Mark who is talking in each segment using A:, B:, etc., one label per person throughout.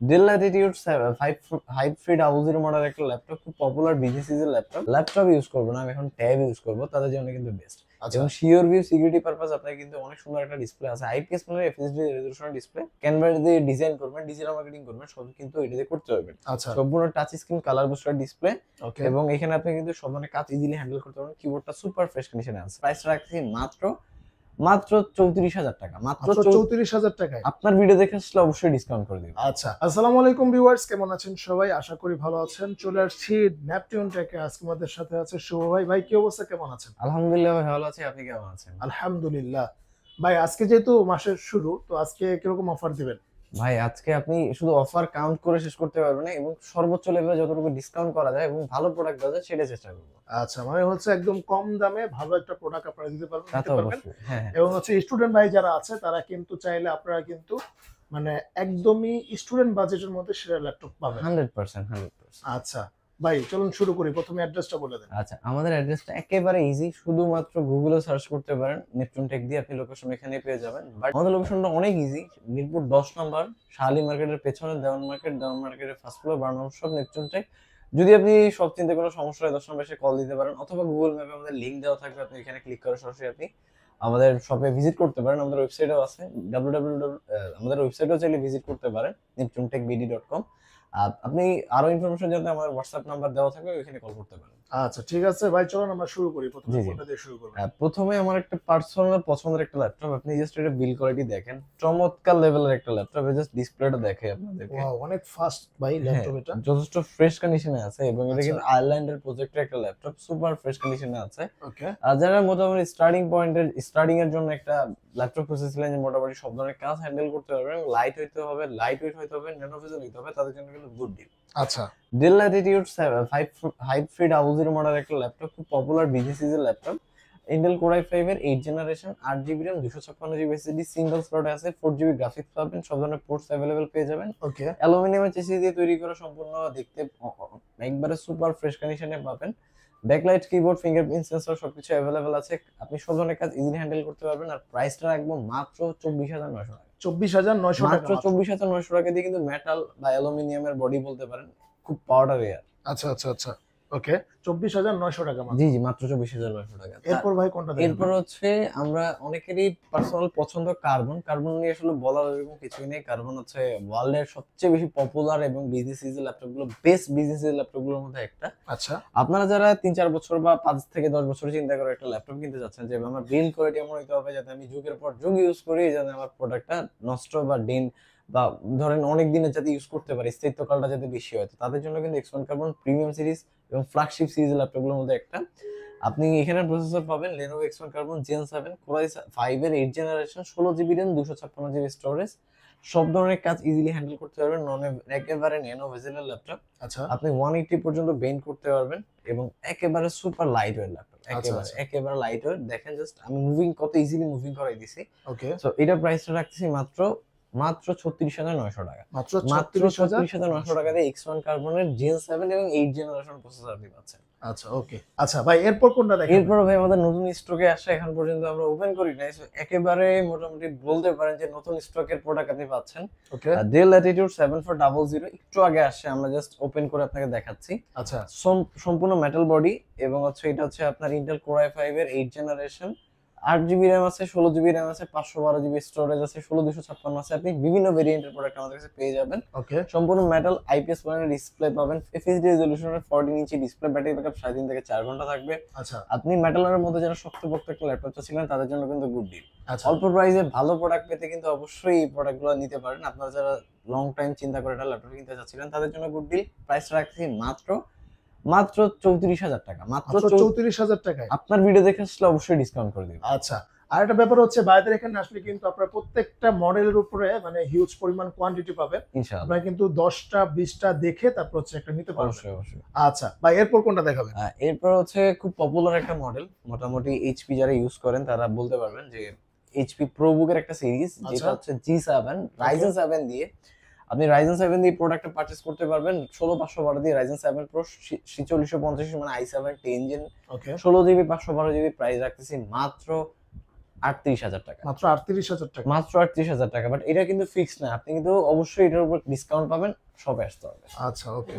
A: Del Latitude 5300 model একটা laptop, খুব popular business ইউজের ল্যাপটপ ইউজ করবো না আমি, এখন ট্যাব ইউজ করবো, তাদের জন্য কিন্তু বেস্ট।
B: আচ্ছা
A: এবং শিওর ভিউ সিকিউরিটি পারপাস আপনার কিন্তু অনেক সুন্দর একটা ডিসপ্লে আছে, IPS panel FSD resolution display, Canva দিয়ে ডিজাইন করবেন, ডিজিটাল মার্কেটিং করবেন, সব কিন্তু এটা দিয়ে করতে পারবেন।
B: আচ্ছা
A: সম্পূর্ণ touch screen colour booster display,
B: okay.
A: এবং এখানে আপনি কিন্তু সব ধরনের কাজ ইজিলি হ্যান্ডেল করতে পারবেন। কিবোর্ডটা সুপার ফ্রেশ কন্ডিশনে আছে। প্রাইসটা রাখছি মাত্র মাত্র 34,000 টাকা, মাত্র
B: মাত্র 34,000 টাকায়।
A: আপনার ভিডিও দেখে আসলে অবশ্যই ডিসকাউন্ট করে দিব।
B: আচ্ছা, আসসালামু আলাইকুম ভিউয়ার্স, কেমন আছেন সবাই? আশা করি ভালো আছেন। চলে আসছি নেপটিউন টেকে। আজকে আমাদের সাথে আছে শুভ ভাই। ভাই কি অবস্থা, কেমন আছেন?
A: আলহামদুলিল্লাহ ভাই, ভালো আছি, আপনি কেমন আছেন?
B: আলহামদুলিল্লাহ। ভাই আজকে যেহেতু মাসের শুরু, তো আজকে কিরকম অফার দিবেন?
A: ভাই আজকে আপনি শুধু অফার কাউন্ট করে শেষ করতে পারবেন না, এবং সর্বোচ্চ লেভেলে যতটুকু ডিসকাউন্ট করা যায় এবং ভালো প্রোডাক্ট দেওয়া যায় সেটা চেষ্টা করবো।
B: আচ্ছা, মানে হচ্ছে একদম কম দামে ভালো একটা প্রোডাক্ট আপনারা দিতে পারবেন,
A: তা
B: নিতে
A: তো
B: পারবেন।
A: অবশ্যই, হ্যাঁ হ্যাঁ।
B: এবং হচ্ছে স্টুডেন্ট ভাই যারা আছে তারা কিন্তু চাইলে আপনারা কিন্তু মানে একদমই স্টুডেন্ট বাজেটের মধ্যে সেরা ল্যাপটপ পাবেন।
A: 100%।
B: আচ্ছা ভাই, চলুন শুরু করি। প্রথমে অ্যাড্রেসটা বলে দেন।
A: আচ্ছা, আমাদের অ্যাড্রেসটা একেবারে ইজি, শুধুমাত্র গুগলে সার্চ করতে পারেন নেপচুন টেক দিয়ে, আপনি লোকেশন এখানে পেয়ে যাবেন। বাট আমাদের লোকেশনটা অনেক ইজি, মিরপুর 10 নম্বর, শাহালি মার্কেটের পেছনে দেওয়ান মার্কেটের ফার্স্ট ফ্লোর, 12 নম্বর শপ, নেপচুন টেক। যদি আপনি সব চিন্তা কোনো সমস্যা হয় 10 নম্বর এসে কল দিতে পারেন, অথবা গুগল ম্যাপে আমাদের লিঙ্ক দেওয়া থাকবে, আপনি এখানে ক্লিক করে সরাসরি আপনি আমাদের শপে ভিজিট করতে পারেন। আমাদের ওয়েবসাইটও আছে, www, আমাদের ওয়েবসাইটও চাইলে ভিজিট করতে পারেন, neptunetechbd.com। আপনি আরো ইনফরমেশন জানতে আমাদের হোয়াটসঅ্যাপ নাম্বার দেওয়া থাকবে, ওইখানে কল করতে পারেন।
B: আচ্ছা ঠিক আছে ভাই, চলুন আমরা শুরু করি। প্রথমে
A: জি জি।
B: কোনটা দিয়ে শুরু করবেন?
A: প্রথমে আমার একটা পার্সোনাল পছন্দের একটা ল্যাপটপ, আপনি জাস্ট এটা বিল কোয়ালিটি দেখেন, চমৎকার লেভেলের একটা ল্যাপটপ, জাস্ট ডিসপ্লেটা দেখে আপনাদেরকে।
B: ওয়াও, অনেক ফাস্ট ভাই
A: হ্যাঁ,
B: ল্যাপটপ এটা।
A: যথেষ্ট ফ্রেশ কন্ডিশনে আছে, এবং এটা
B: আচ্ছা
A: কিন্তু আয়ারল্যান্ডের প্রজেক্টের একটা ল্যাপটপ, সুপার ফ্রেশ কন্ডিশনে আছে।
B: ওকে।
A: আর যারা মোটামুটি স্টার্টিং এর জন্য একটা ল্যাপটপ খুঁজেছিলেন, যে মোটামুটি সব ধরনের কাজ হ্যান্ডেল করতে পারবেন, লাইট ওয়েট হইতে হবে, ন্যানোভেজেল হইতে হবে, তাদের জন্য কিন্তু গুড ডিল।
B: আচ্ছা
A: ডেল ল্যাটিটিউড 5300 মডেল একটা ল্যাপটপ, খুব পপুলার বিজনেস ইউজের ল্যাপটপ। ইন্টেল কোর i5 এর 8 generation, 8 GB RAM, 256 GB SSD, single স্লটে আছে, 4 জিবি গ্রাফিক্স পাবেন, সব ধরনের পোর্টস অ্যাভেলেবেল পেয়ে যাবেন।
B: ওকে।
A: অ্যালুমিনিয়াম চেসি দিয়ে তৈরি করা, সম্পূর্ণ দেখতে একবারে সুপার ফ্রেশ কন্ডিশনে পাবেন। ব্যাকলাইট, কিবোর্ড, ফিঙ্গারপ্রিন্ট সেন্সর সবকিছু অ্যাভেলেবেল আছে, আপনি সব ধরনের কাজ ইজিলি হ্যান্ডেল করতে পারবেন। আর প্রাইসটা রাখবো মাত্র 24,900 টাকা।
B: 24,900
A: মাত্র
B: টাকা মাত্র।
A: 24,900 টাকা দিয়ে কিন্তু মেটাল বা অ্যালুমিনিয়ামের বডি বলতে পারেন, খুব পাওয়ারটা রেয়ার।
B: আচ্ছা আচ্ছা আচ্ছা ওকে। 24,900 টাকা মাত্র।
A: জি জি, মাত্র 24,900 টাকা।
B: এরপর ভাই কোনটা
A: এরপর
B: দেখাবেন?
A: হচ্ছে আমরা অনেকেরই পার্সোনাল পছন্দ কার্বন নিয়ে আসলে বলার এরকম কিছুই নেই। কার্বন হচ্ছে ওয়ার্ল্ডের সবচেয়ে বেশি পপুলার এবং বিজনেস ইউজের ল্যাপটপগুলো, বেস্ট বিজনেস ইউজের ল্যাপটপগুলোর মধ্যে একটা।
B: আচ্ছা
A: আপনারা যারা 3-4 বছর বা 5 থেকে 10 বছর চিন্তা করে একটা ল্যাপটপ কিনতে যাচ্ছেন, যে আমার বিল্ড কোয়ালিটি এমন হইতে হবে যাতে আমি যুগের পর যুগ ইউজ করি, যাতে আমার প্রোডাক্টটা নষ্ট বা বা ধরেন অনেক দিনের যাতে ইউজ করতে পারি, স্থায়িত্বকালটা যাতে বেশি হয়, তো তাদের জন্য কিন্তু X1 কার্বন প্রিমিয়াম সিরিজ এবং ফ্ল্যাগশিপ সিরিজের ল্যাপটপগুলোর মধ্যে একটা। আপনি এখানে প্রসেসর পাবেন Lenovo X1 Carbon Gen 7 Core i5 এর 8 generation, 16 GB RAM, 256 GB storage, সব ধরনের কাজ ইজিলি হ্যান্ডেল করতে পারবেন। একেবারে ন্যানো ভেজেলের ল্যাপটপ,
B: আচ্ছা
A: আপনি 180 পর্যন্ত বেন্ড করতে পারবেন, এবং একেবারে সুপার লাইট ওয়েট ল্যাপটপ,
B: আচ্ছা
A: একেবারে লাইট ওয়েট। দেখেন জাস্ট আমি কত ইজিলি মুভিং করাই দিছি।
B: ওকে।
A: সো এটার প্রাইসটা রাখতেছি মাত্র মাত্র 36,900 টাকা।
B: মাত্র
A: মাত্র 36,900 টাকা
B: 36,900।
A: দিয়ে X1 কার্বনের Gen 7 এবং 8 জেনারেশন প্রসেসর আপনি পাচ্ছেন।
B: আচ্ছা ওকে। আচ্ছা ভাই, এরপর কোনটা দেখাবেন?
A: এরপর ভাই আমাদের নতুন স্টকে আসে, এখন পর্যন্ত আমরা ওপেন করি নাই, সো একেবারে মোটামুটি বলতে পারেন যে নতুন স্টকের প্রোডাক্ট আপনি পাচ্ছেন।
B: ওকে।
A: ডেল ল্যাটিটিউড 7400 একটু আগে আসছে, আমরা জাস্ট ওপেন করে আপনাকে দেখাচ্ছি।
B: আচ্ছা
A: সম্পূর্ণ মেটাল বডি, এবং হচ্ছে এটা হচ্ছে আপনার ইন্টেল কোর i5 এর 8 জেনারেশন, 8 জিবি র্যাম আছে, 16 জিবি র্যাম আছে, 512 জিবি স্টোরেজ আছে, 16256 আছে, আপনি বিভিন্ন ভেরিয়েন্টের প্রোডাক্ট আমাদের কাছে পেয়ে যাবেন।
B: ওকে।
A: সম্পূর্ণ মেটাল আইপিএস প্যানেলের ডিসপ্লে পাবেন, FHD রেজোলিউশনের 14 inch display, battery backup 3.5 থেকে 4 ঘন্টা থাকবে।
B: আচ্ছা
A: আপনি মেটালের মধ্যে যারা শক্তপোক্ত একটা ল্যাপটপ চাচ্ছিলেন, তাদের জন্য কিন্তু গুড ডিল।
B: আচ্ছা
A: অল্প প্রাইসে ভালো প্রোডাক্ট পেতে কিন্তু অবশ্যই এই প্রোডাক্টগুলো নিতে পারেন। আপনারা যারা লং টাইম চিন্তা করে একটা ল্যাপটপ কিনতে চাচ্ছিলেন, তাদের জন্য গুড ডিল। প্রাইস রাখছি মাত্র মাত্র 34,000 টাকা, মাত্র
B: মাত্র 34,000 টাকায়।
A: আপনার ভিডিও দেখে আসলে অবশ্যই ডিসকাউন্ট করে দিব।
B: আচ্ছা, আর একটা ব্যাপার হচ্ছে ভাইদের এখানে আসলে কিন্তু আপনারা প্রত্যেকটা মডেলের উপরে মানে হিউজ পরিমাণ কোয়ান্টিটি পাবেন।
A: ইনশাআল্লাহ,
B: আপনারা কিন্তু 10টা 20টা দেখে তারপর হচ্ছে একটা নিতে পারবেন।
A: অবশ্যই অবশ্যই।
B: আচ্ছা ভাই, এরপর কোনটা দেখাবেন?
A: এরপর হচ্ছে খুব পপুলার একটা মডেল, মোটামুটি এইচপি যারা ইউজ করেন তারা বলতে পারবেন যে এইচপি প্রোবুকের একটা সিরিজ, যেটা
B: আচ্ছা
A: হচ্ছে G7 Ryzen 7 দিয়ে। আপনি Ryzen 7 দিয়ে প্রোডাক্টটা পারচেজ করতে পারবেন, 16512 দিয়ে Ryzen 7 Pro 4650 মানে i7 10 জেন,
B: ওকে।
A: 16 জিবি 512 জিবি, প্রাইস রাখতেছি মাত্র 38,000 টাকা,
B: মাত্র 38,000 টাকা।
A: মাত্র 38,000 টাকা। বাট এটা কিন্তু ফিক্স না, আপনি কিন্তু অবশ্যই এটার উপর ডিসকাউন্ট পাবেন, সবে আসতে হবে।
B: আচ্ছা ওকে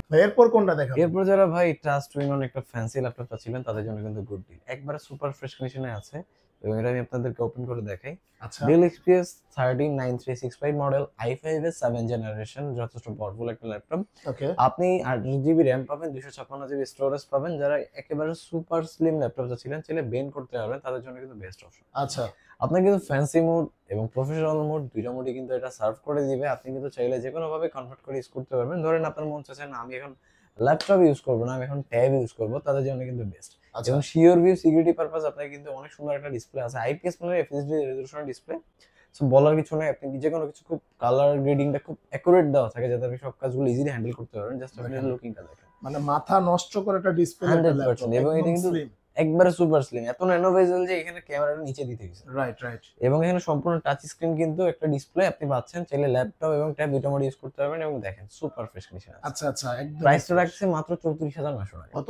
B: ভাই, এরপর কোনটা দেখাবেন?
A: এরপর যারা ভাই ট্রাস্ট উইনন একটা ফ্যান্সি ল্যাপটপ চাচ্ছিলেন তাদের জন্য কিন্তু গুড ডিল, একবারে সুপার ফ্রেশ কন্ডিশনে আছে এবং এটা আমি আপনাদেরকে ওপেন করে দেখাই।
B: আচ্ছা
A: ডেল এক্সপিএস 139365 মডেল i5 এর 7 জেনারেশন, যথেষ্ট পাওয়ারফুল একটা ল্যাপটপ।
B: ওকে
A: আপনি 8GB র্যাম পাবেন, 256GB স্টোরেজ পাবেন। যারা একেবারে সুপার স্লিম ল্যাপটপ চাচ্ছিলেন, চাইলে বেন করতে পারবেন, তাদের জন্য কিন্তু বেস্ট অপশন।
B: আচ্ছা
A: আপনার কিন্তু ফ্যান্সি মোড এবং প্রফেশনাল মোড দুইটা মোডই কিন্তু এটা সার্ভ করে দিবে। আপনি কিন্তু চাইলে যে কোনো ভাবে কনভার্ট করে ইউজ করতে পারবেন। ধরেন আপনার মন চাচ্ছে না আমি এখন ল্যাপটপ ইউজ করব না, আমি এখন ট্যাব ইউজ করব, তাদের জন্য কিন্তু বেস্ট।
B: আচ্ছা
A: এবং শিওর ভিউ সিকিউরিটি পারপাস আপনার কিন্তু অনেক সুন্দর একটা ডিসপ্লে আছে, আইপিএস মানে এফএসডি রেজোলিউশনের ডিসপ্লে। সো বলার কিছু নাই, আপনি যে কোনো কিছু খুব কালার গ্রেডিংটা খুব অ্যাকুরেট দেওয়া থাকে যাতে আপনি সব কাজগুলো ইজিলি হ্যান্ডেল করতে পারেন। জাস্ট আপনি লুকিংটা দেখেন,
B: মানে মাথা নষ্ট করে একটা ডিসপ্লে
A: 100%। এবং এটা কিন্তু একবারে সুপার স্লিম, এত ন্যানো বেজেল যে এখানে ক্যামেরাটা নিচে দিতে গেছে।
B: Right right.
A: এবং এখানে সম্পূর্ণ টাচ স্ক্রিন কিন্তু একটা ডিসপ্লে আপনি পাচ্ছেন, চাইলে ল্যাপটপ এবং ট্যাব দুটো মোড ইউজ করতে পারবেন। এবং দেখেন সুপার ফ্রেশ কন্ডিশন আছে।
B: আচ্ছা আচ্ছা একদম।
A: প্রাইসটা রাখছে মাত্র 34,900 টাকা।
B: কত?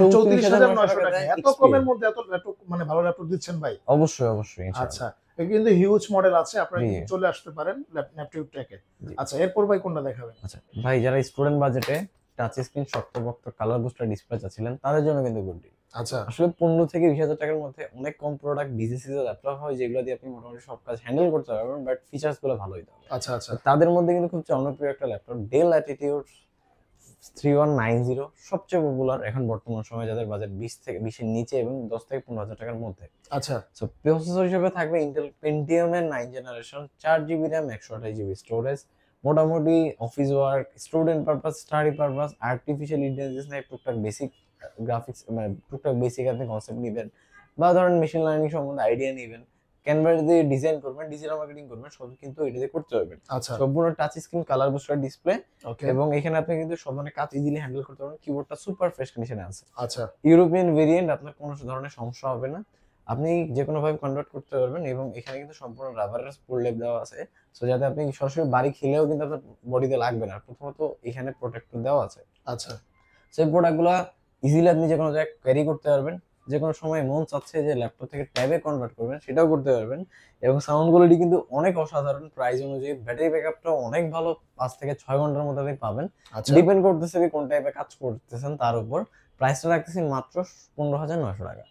B: 34,900 টাকা। এত কমের মধ্যে এত ল্যাপটপ, মানে ভালো ল্যাপটপ দিচ্ছেন ভাই?
A: অবশ্যই অবশ্যই ইনশাআল্লাহ।
B: আচ্ছা এটা কিন্তু হিউজ মডেল আছে, আপনারা কিন্তু চলে আসতে পারেন ল্যাপটপ টেকে। আচ্ছা এরপর ভাই কোনটা দেখাবেন?
A: আচ্ছা ভাই, যারা স্টুডেন্ট বাজেটে টাচ স্ক্রিন শক্তপোক্ত কালার বুস্টার ডিসপ্লে চাচ্ছিলেন তাদের জন্য কিন্তু গুড ডিল।
B: আচ্ছা
A: আসলে 15 থেকে 20,000 টাকার মধ্যে অনেক কম প্রোডাক্ট বিজনেস ল্যাপটপ হয় যেগুলো দিয়ে আপনি মোটামুটি সব কাজ হ্যান্ডেল করতে পারবেন, বাট ফিচার্স গুলো ভালোই দাও।
B: আচ্ছা আচ্ছা।
A: তাদের মধ্যে কিন্তু খুব জনপ্রিয় একটা ল্যাপটপ ডেল ল্যাটিটিউড 3190 সবচেয়ে পপুলার এখন বর্তমান সময়ে, যাদের বাজেট 20 এর নিচে এবং 10 থেকে 15,000 টাকার মধ্যে।
B: আচ্ছা
A: সো প্রসেসর হিসেবে থাকবে ইন্টেল পেন্টিয়াম এর 9 generation, 4GB RAM, 128GB storage. মোটামুটি office work, student purpose, study purpose, artificial intelligence নিয়ে টুকটাক বেসিক গ্রাফিক্স, মানে টুকটাক বেসিক আপনি কনসেপ্ট নেবেন, বা ধরেন মেশিন লার্নিং সম্বন্ধে আইডিয়া নেবেন, ক্যানভা দিয়ে ডিজাইন করবেন, ডিজিটাল মার্কেটিং করবেন, সব কিন্তু এটা দিয়ে করতে পারবেন।
B: আচ্ছা
A: সম্পূর্ণ touch screen colour booster display.
B: Okay
A: এবং এখানে আপনি কিন্তু সব ধরনের কাজ ইজিলি হ্যান্ডেল করতে পারবেন। কিবোর্ডটা সুপার ফ্রেশ কন্ডিশনে আছে।
B: আচ্ছা
A: ইউরোপিয়ান ভেরিয়েন্ট, আপনার কোনো ধরনের সমস্যা হবে না, আপনি যে কোনো ভাবে কনভার্ট করতে পারবেন। এবং এখানে কিন্তু সম্পূর্ণ রাবারের স্পুল লেপ দেওয়া আছে, সো যাতে আপনি সরাসরি বাড়ি খেলেও কিন্তু আপনার বডিতে লাগবে না। প্রথমত এখানে প্রোটেক্টর দেওয়া আছে।
B: আচ্ছা
A: সেই প্রোডাক্টগুলো ইজিলি আপনি যে কোনো জায়গায় ক্যারি করতে পারবেন, যে কোনো সময় মন চাচ্ছে যে ল্যাপটপ থেকে ট্যাবে কনভার্ট করবেন সেটাও করতে পারবেন। এবং সাউন্ড কোয়ালিটি কিন্তু অনেক অসাধারণ, প্রাইস অনুযায়ী ব্যাটারি ব্যাকআপটাও অনেক ভালো, 5 থেকে 6 ঘন্টার মধ্যে আপনি পাবেন।
B: আচ্ছা
A: ডিপেন্ড করতেছে আপনি কোন টাইপের কাজ করতেছেন তার উপর। প্রাইসটা রাখতেছি মাত্র 15,900 টাকা।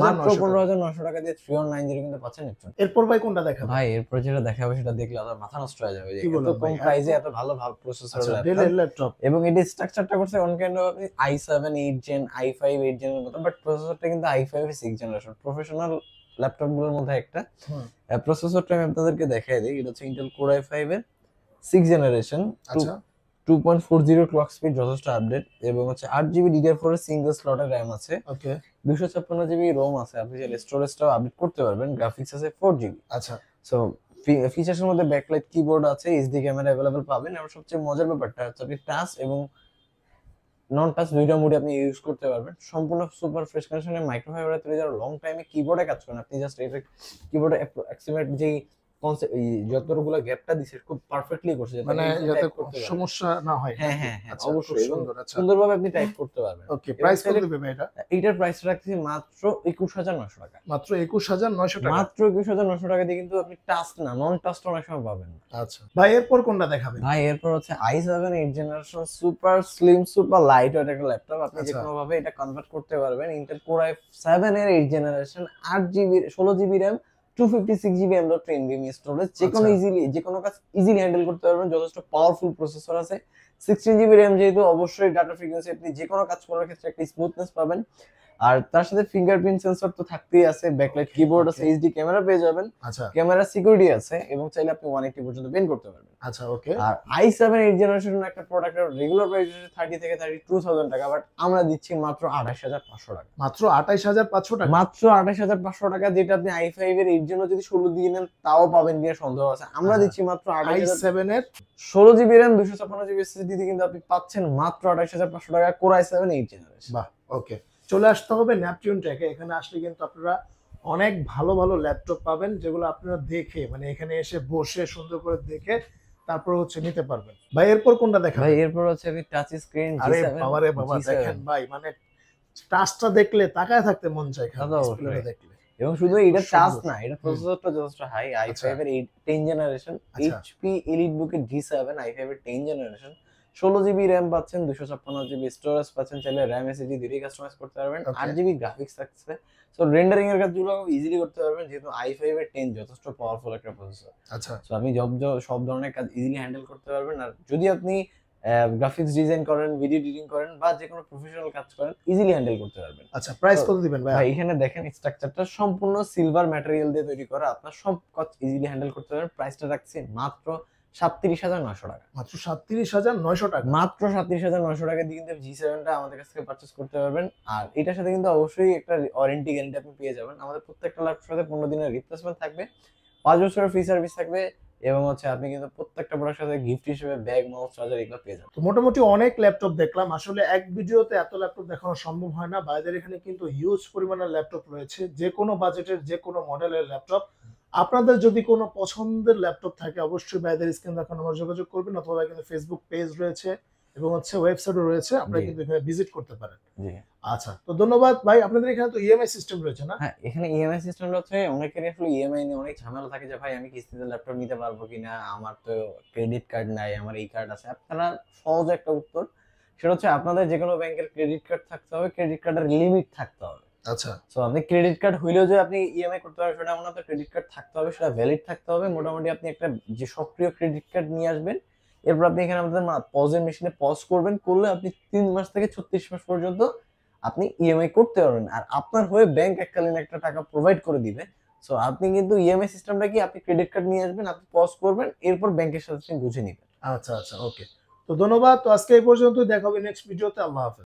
A: মাত্র 15,900 টাকা দিয়ে 3190 কিন্তু পাচ্ছেন নেপচুন।
B: এরপর ভাই কোনটা দেখাবেন?
A: ভাই এরপর যেটা দেখাবো সেটা দেখলে আপনার মাথা নষ্ট হয়ে যাবে যে
B: কি
A: এত
B: বলেন
A: কম
B: ভাই?
A: প্রাইসে এত ভালো ভালো প্রসেসর
B: আচ্ছা
A: ল্যাপটপ।
B: Del laptop.
A: এবং এটি স্ট্রাকচারটা করছে অন কাইন্ড অফ আপনি i7 8 জেন, i5 8 জেনের মতো, বাট প্রসেসরটা কিন্তু i5 এর 6 জেনারেশন, প্রফেশনাল ল্যাপটপ গুলোর মধ্যে একটা। প্রসেসরটা আমি আপনাদেরকে দেখাই দিই, এটা হচ্ছে ইন্টেল কোর i5 এর 6 জেনারেশন,
B: আচ্ছা
A: 2.40 ক্লক স্পিড, যথেষ্ট আপডেট। এবং হচ্ছে 8GB DDR4 এর সিঙ্গেল স্লটের র্যাম আছে,
B: ওকে
A: 256GB রোম আছে, আপনি চাইলে স্টোরেজটাও আপডেট করতে পারবেন। গ্রাফিক্স আছে 4GB।
B: আচ্ছা
A: সো ফিচার্সের মধ্যে ব্যাকলাইট কিবোর্ড আছে, এইচডি ক্যামেরা अवेलेबल পাবেন। আর সবচেয়ে মজার ব্যাপারটা হচ্ছে আপনি টাচ এবং নন টাচ দুইটা মোডে আপনি ইউজ করতে পারবেন। সম্পূর্ণ সুপার ফ্রেশ কন্ডিশনে মাইক্রোফাইবারের তৈরি, যারা লং টাইমে কিবোর্ডে কাজ করেন, আপনি জাস্ট এটা কিবোর্ডে অ্যাপ্রক্সিমেট যেই কনসেপ্ট যতগুলো গ্যাপটা দিছে খুব পারফেক্টলি করছে,
B: মানে যাতে
A: করতে পারেন।
B: সমস্যা না হয়।
A: হ্যাঁ হ্যাঁ হ্যাঁ
B: আচ্ছা,
A: অবশ্যই,
B: খুব
A: এবং
B: সুন্দর। আচ্ছা
A: সুন্দরভাবে আপনি টাইপ করতে পারবেন।
B: ওকে প্রাইস কত
A: চাইলে-
B: দেবে ভাই এটা?
A: এইটার প্রাইস রাখছি মাত্র 21,900 টাকা।
B: মাত্র 21,900 টাকা।
A: মাত্র 21,900 টাকা দিয়ে কিন্তু আপনি টাচ না, নন টাচটা অনেক সময় পাবেন না।
B: আচ্ছা ভাই এরপর কোনটা দেখাবেন?
A: ভাই এরপর হচ্ছে i7 8 generation super slim super light weight একটা ল্যাপটপ, আপনি যে
B: আচ্ছা।
A: কোনো ভাবে এটা কনভার্ট করতে পারবেন। ইন্টেল কোর i7 এর 8 generation, 8GB 16GB RAM, 256GB M.2 storage, যে কোনো
B: আচ্ছা।
A: ইজিলি যে কোনো কাজ ইজিলি হ্যান্ডেল করতে পারবেন। যথেষ্ট পাওয়ারফুল প্রসেসর আছে, 16GB RAM, যেহেতু অবশ্যই ডাটা ফ্রিকোয়েন্সি আপনি যে কোনো কাজ করার ক্ষেত্রে একটা স্মুথনেস পাবেন। আর তার সাথে ফিঙ্গারপ্রিন্ট সেন্সর তো থাকতেই আছে, ব্যাকলাইট কিবোর্ড আছে, এইচডি ক্যামেরা পেয়ে যাবেন,
B: আচ্ছা
A: ক্যামেরা সিকিউরিটি আছে, এবং চাইলে আপনি 180 পর্যন্ত বেন করতে পারবেন।
B: আচ্ছা ওকে
A: আর i7 8 জেনারেশনের একটা প্রোডাক্টের রেগুলার প্রাইস হচ্ছে 30 থেকে 32,000 টাকা, বাট আমরা দিচ্ছি মাত্র 28,500 টাকা।
B: মাত্র 28,500 টাকা।
A: মাত্র 28,500 টাকা, যেটা আপনি i5 এর 8 জন্য যদি 16 দিয়ে নেন তাও পাবেন কিনা সন্দেহ আছে। আমরা
B: আচ্ছা।
A: দিচ্ছি মাত্র 28,000।
B: i7 এর
A: 16GB RAM 256GB SSD দিয়ে কিন্তু আপনি পাচ্ছেন মাত্র 28,500 টাকা কোর i7 8 জেনারেশন।
B: বাহ ওকে চলে আসতে হবে ন্যাপটিউন টেকে। এখানে আসলে কিন্তু আপনারা অনেক ভালো ভালো ল্যাপটপ পাবেন, যেগুলো আপনারা দেখে মানে এখানে এসে বসে সুন্দর করে দেখে তারপর হচ্ছে নিতে পারবেন। ভাই এরপর কোনটা দেখাবেন?
A: ভাই এরপর হচ্ছে আমি টাচ স্ক্রিন
B: আরে
A: G7
B: বাবারে বাবা
A: G7
B: দেখেন ভাই, মানে টাচটা দেখলে তাকায় থাকতে মন চায়,
A: দাদা
B: ডিসপ্লেটা
A: অবশ্যই।
B: দেখলে।
A: এবং শুধু এটা
B: সুন্দর।
A: টাচ না, এটা প্রসেসরটা যথেষ্ট হাই, i5
B: আচ্ছা।
A: এর 10 জেনারেশন,
B: আচ্ছা।
A: HP EliteBook এর G7, i5 এর 10 জেনারেশন, 16GB RAM পাচ্ছেন, 256GB স্টোরেজ পাচ্ছেন, চাইলে RAM SSD দুটোই কাস্টমাইজ করতে পারবেন,
B: Okay.
A: 8GB গ্রাফিক্স থাকছে। সো রেন্ডারিং এর কাজগুলো ইজিলি করতে পারবেন, যেহেতু i5 এর 10 যথেষ্ট পাওয়ারফুল একটা প্রসেসর।
B: আচ্ছা।
A: সো আপনি সব ধরনের কাজ ইজিলি হ্যান্ডেল করতে পারবেন। আর যদি আপনি গ্রাফিক্স ডিজাইন করেন, ভিডিও এডিটিং করেন বা যে কোনো প্রফেশনাল কাজ করেন, ইজিলি হ্যান্ডেল করতে পারবেন।
B: আচ্ছা, প্রাইস
A: তো
B: কত দিবেন ভাই?
A: ভাই এখানে দেখেন স্ট্রাকচারটা সম্পূর্ণ সিলভার ম্যাটেরিয়াল দিয়ে তৈরি করা, আপনার সব কাজ ইজিলি হ্যান্ডেল করতে পারবেন। প্রাইসটা রাখছি মাত্র 37,900 টাকা।
B: মাত্র 37,900 টাকা।
A: মাত্র 37,900 টাকা দিয়ে কিন্তু G7 টা আমাদের কাছ থেকে পারচেজ করতে পারবেন। আর এটার সাথে কিন্তু অবশ্যই একটা ওয়ারেন্টি গ্যারান্টি আপনি পেয়ে যাবেন। আমাদের প্রত্যেকটা ল্যাপটপের সাথে 15 দিনের রিপ্লেসমেন্ট থাকবে, 5 বছরের ফ্রি সার্ভিস থাকবে, এবং আপনি কিন্তু প্রত্যেকটা প্রোডাক্টের সাথে গিফট হিসেবে ব্যাগ, মাউস, চার্জার এগুলো পেয়ে যাবেন।
B: তো মোটামুটি অনেক ল্যাপটপ দেখলাম। আসলে এক ভিডিওতে এত ল্যাপটপ দেখানো সম্ভব হয় না। ভাইদের এখানে কিন্তু হিউজ পরিমাণের ল্যাপটপ রয়েছে। যে কোনো বাজেটের যে কোনো মডেলের ল্যাপটপ। আপনাদের যদি কোনো পছন্দের ল্যাপটপ থাকে অবশ্যই ভাইদের স্ক্রিন দেখানো নম্বরে যোগাযোগ করবেন, অথবা কিন্তু ফেসবুক পেজ রয়েছে এবং ওয়েবসাইটও রয়েছে। আপনারা
A: জি।
B: কিন্তু এখানে ভিজিট করতে পারেন।
A: জি।
B: আচ্ছা, তো ধন্যবাদ ভাই। আপনাদের এখানে তো ইএমআই সিস্টেম রয়েছে না?
A: হ্যাঁ, এখানে ইএমআই সিস্টেমটা অনেকেরই আসলে ইএমআই নিয়ে অনেক ঝামেলা থাকে যে ভাই আমি কিস্তিতে ল্যাপটপ নিতে পারবো কিনা, আমার তো ক্রেডিট কার্ড নাই, আমার এই কার্ড আছে। আপনারা সহজ একটা উত্তর, সেটা আপনাদের যে কোনো ব্যাংকের ক্রেডিট কার্ড থাকতে হবে, ক্রেডিট কার্ডের লিমিট থাকতে হবে।
B: আচ্ছা।
A: সো আপনি ক্রেডিট কার্ড হইলেও যে আপনি ইএমআই করতে পারবেন সেটা এমন না, আপনার ক্রেডিট কার্ড থাকতে হবে, সেটা ভ্যালিড থাকতে হবে। মোটামুটি আপনি একটা যে সক্রিয় ক্রেডিট কার্ড নিয়ে আসবেন, এরপর আপনি এখানে আমাদের পজের মেশিনে পজ করবেন, করলে আপনি 3 মাস থেকে 36 মাস পর্যন্ত আপনি ইএমআই করতে পারবেন। আর আপনার হয়ে ব্যাংক এককালীন একটা টাকা প্রোভাইড করে দিবে। সো আপনি কিন্তু ইএমআই সিস্টেমটা কি, আপনি ক্রেডিট কার্ড নিয়ে আসবেন, আপনি পজ করবেন, এরপর ব্যাংকের সাথে বুঝে নিবেন।
B: আচ্ছা, আচ্ছা, ওকে। তো ধন্যবাদ। তো আজকে এই পর্যন্তই, দেখা হবে নেক্সট ভিডিওতে। আল্লাহ হাফেজ।